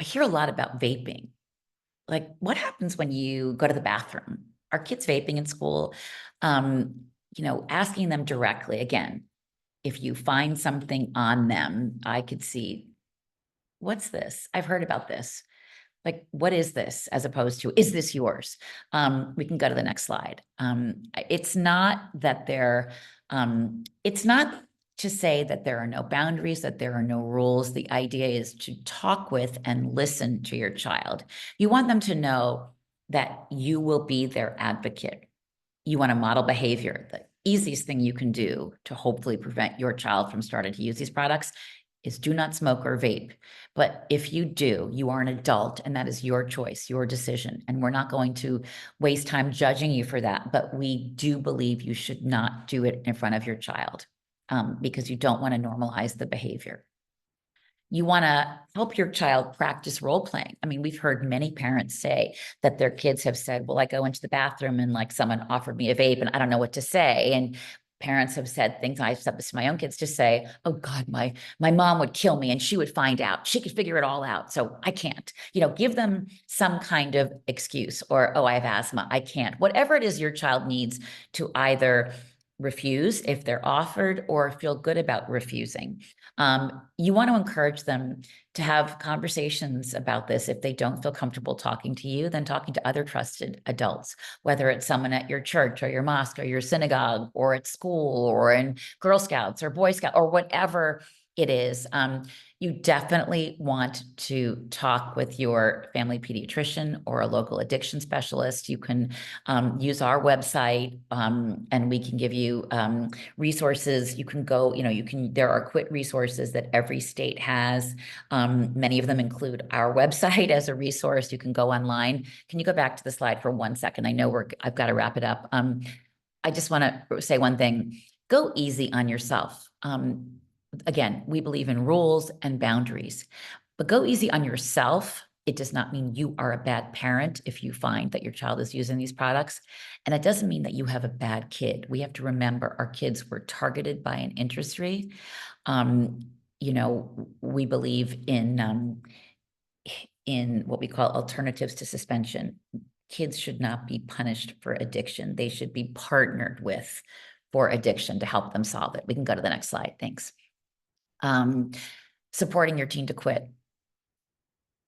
hear a lot about vaping. Like, what happens when you go to the bathroom? Are kids vaping in school? Asking them directly. Again, if you find something on them, I could see, what's this? I've heard about this. Like, what is this? As opposed to, is this yours? We can go to the next slide. It's not that it's not to say that there are no boundaries, that there are no rules. The idea is to talk with and listen to your child. You want them to know that you will be their advocate. You want to model behavior. The easiest thing you can do to hopefully prevent your child from starting to use these products is do not smoke or vape. But if you do, you are an adult and that is your choice, your decision. And we're not going to waste time judging you for that. But we do believe you should not do it in front of your child because you don't want to normalize the behavior. You want to help your child practice role playing. I mean, we've heard many parents say that their kids have said, well, I go into the bathroom and like someone offered me a vape and I don't know what to say. And parents have said things, I've said this to my own kids, to say, oh God, my mom would kill me and she would find out. She could figure it all out. So I can't, give them some kind of excuse or, oh, I have asthma, I can't. Whatever it is your child needs to either refuse if they're offered or feel good about refusing. You want to encourage them to have conversations about this. If they don't feel comfortable talking to you, then talking to other trusted adults, whether it's someone at your church or your mosque or your synagogue or at school or in Girl Scouts or Boy Scouts or whatever it is. You definitely want to talk with your family pediatrician or a local addiction specialist. You can use our website and we can give you resources. You can go, there are quit resources that every state has. Many of them include our website as a resource. You can go online. Can you go back to the slide for 1 second? I know I've got to wrap it up. I just want to say one thing. Go easy on yourself. Again, we believe in rules and boundaries, but go easy on yourself. It does not mean you are a bad parent if you find that your child is using these products. And it doesn't mean that you have a bad kid. We have to remember our kids were targeted by an industry. We believe in what we call alternatives to suspension. Kids should not be punished for addiction. They should be partnered with for addiction to help them solve it. We can go to the next slide. Thanks. Supporting your teen to quit.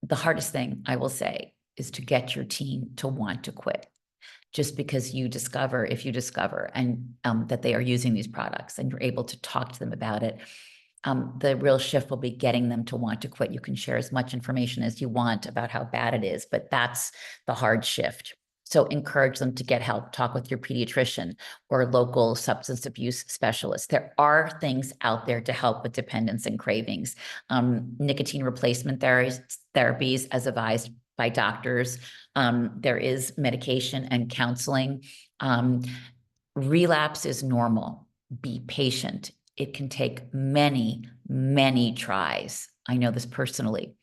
The hardest thing I will say is to get your teen to want to quit. Just because if you discover and that they are using these products and you're able to talk to them about it, the real shift will be getting them to want to quit. You can share as much information as you want about how bad it is, but that's the hard shift. So encourage them to get help, talk with your pediatrician or local substance abuse specialist. There are things out there to help with dependence and cravings. Nicotine replacement therapies as advised by doctors. There is medication and counseling. Relapse is normal. Be patient. It can take many, many tries. I know this personally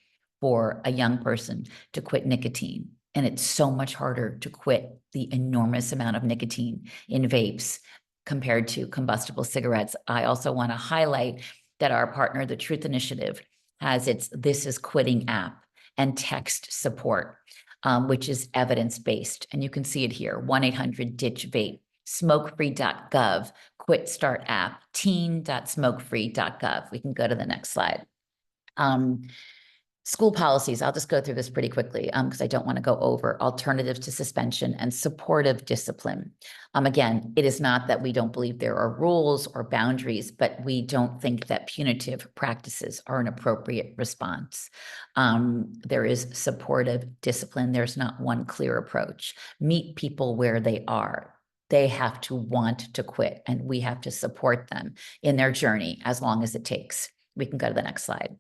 for a young person to quit nicotine. And it's so much harder to quit the enormous amount of nicotine in vapes compared to combustible cigarettes. I also want to highlight that our partner, the Truth Initiative, has its This Is Quitting app and text support, which is evidence-based. And you can see it here, 1-800-DITCH-VAPE, smokefree.gov, Quit Start app, teen.smokefree.gov. We can go to the next slide. School policies, I'll just go through this pretty quickly because I don't want to go over alternatives to suspension and supportive discipline. Again, it is not that we don't believe there are rules or boundaries, but we don't think that punitive practices are an appropriate response. There is supportive discipline. There's not one clear approach. Meet people where they are. They have to want to quit, and we have to support them in their journey as long as it takes. We can go to the next slide.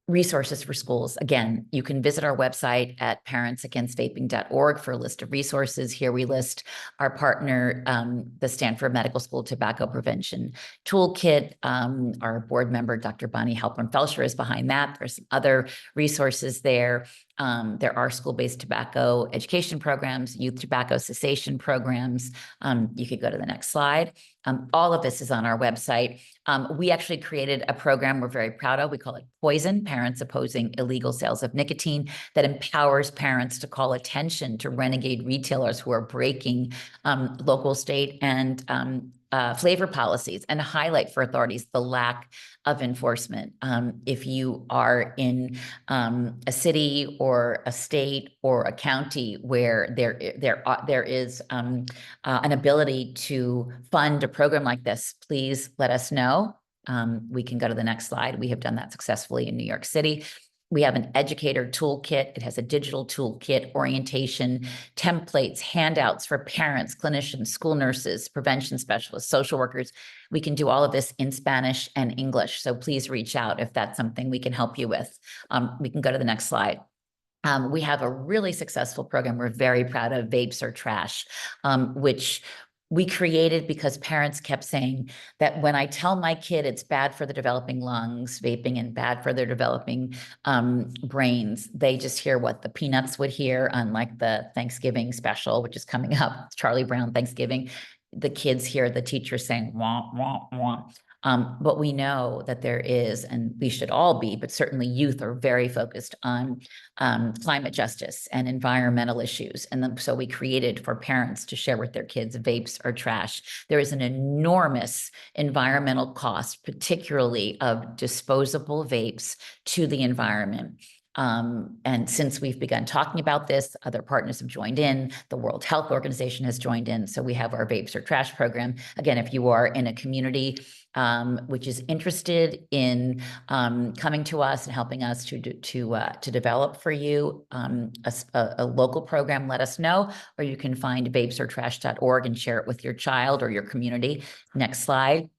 Resources for schools. Again, you can visit our website at parentsagainst.vaping.org for a list of resources. Here we list our partner, the Stanford Medical School Tobacco Prevention Toolkit. Our board member, Dr. Bonnie Halpern-Felsher, is behind that. There's some other resources there. There are school-based tobacco education programs, youth tobacco cessation programs. You could go to the next slide. All of this is on our website. We actually created a program we're very proud of. We call it Poison, Parents Opposing Illegal Sales of Nicotine, that empowers parents to call attention to renegade retailers who are breaking local, state, and flavor policies, and highlight for authorities the lack of enforcement. If you are in a city or a state or a county where there is an ability to fund a program like this, please let us know. We can go to the next slide. We have done that successfully in New York City. We have an educator toolkit. It has a digital toolkit, orientation, templates, handouts for parents, clinicians, school nurses, prevention specialists, social workers. We can do all of this in Spanish and English. So please reach out if that's something we can help you with. We can go to the next slide. We have a really successful program we're very proud of, Vapes Are Trash, which we created because parents kept saying that when I tell my kid it's bad for the developing lungs, vaping, and bad for their developing brains, they just hear what the Peanuts would hear on like the Thanksgiving special, which is coming up, Charlie Brown Thanksgiving. The kids hear the teacher saying, wah, wah, wah. But we know that there is, and we should all be, but certainly youth are very focused on climate justice and environmental issues. And then, so we created for parents to share with their kids, vapes are trash. There is an enormous environmental cost, particularly of disposable vapes to the environment. And since we've begun talking about this, other partners have joined in. The World Health Organization has joined in. So we have our Vapes or Trash program. Again, if you are in a community which is interested in coming to us and helping us to develop for you a local program, let us know, or you can find vapesortrash.org and share it with your child or your community. Next slide.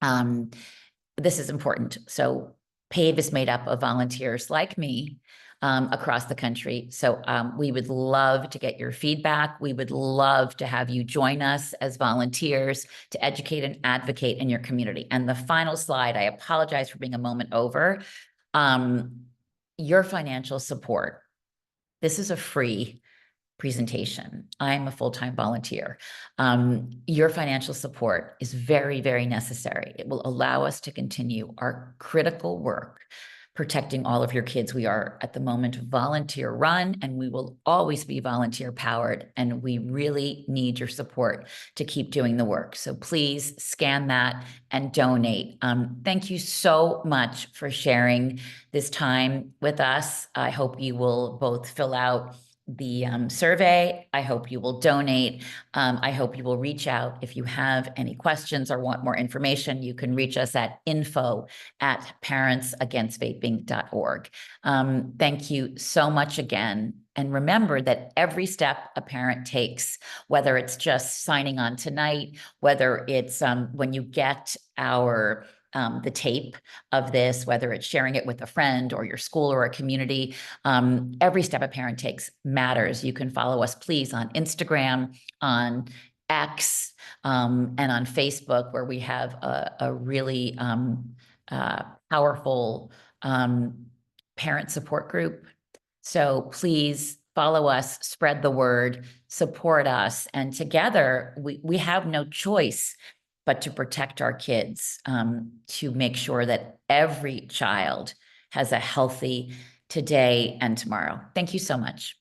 This is important. So PAVE is made up of volunteers like me across the country. So we would love to get your feedback. We would love to have you join us as volunteers to educate and advocate in your community. And the final slide, I apologize for being a moment over. Your financial support. This is a free presentation. I'm a full-time volunteer. Your financial support is very, very necessary. It will allow us to continue our critical work protecting all of your kids. We are at the moment volunteer run, and we will always be volunteer powered. And we really need your support to keep doing the work. So please scan that and donate. Thank you so much for sharing this time with us. I hope you will both fill out the survey. I hope you will donate. I hope you will reach out if you have any questions or want more information. You can reach us at info@parentsagainstVaping.org. Thank you so much again. And remember that every step a parent takes, whether it's just signing on tonight, whether it's when you get our the tape of this, whether it's sharing it with a friend or your school or a community, every step a parent takes matters. You can follow us, please, on Instagram, on X, and on Facebook, where we have a really powerful parent support group. So please follow us, spread the word, support us, and together we have no choice but to protect our kids, to make sure that every child has a healthy today and tomorrow. Thank you so much.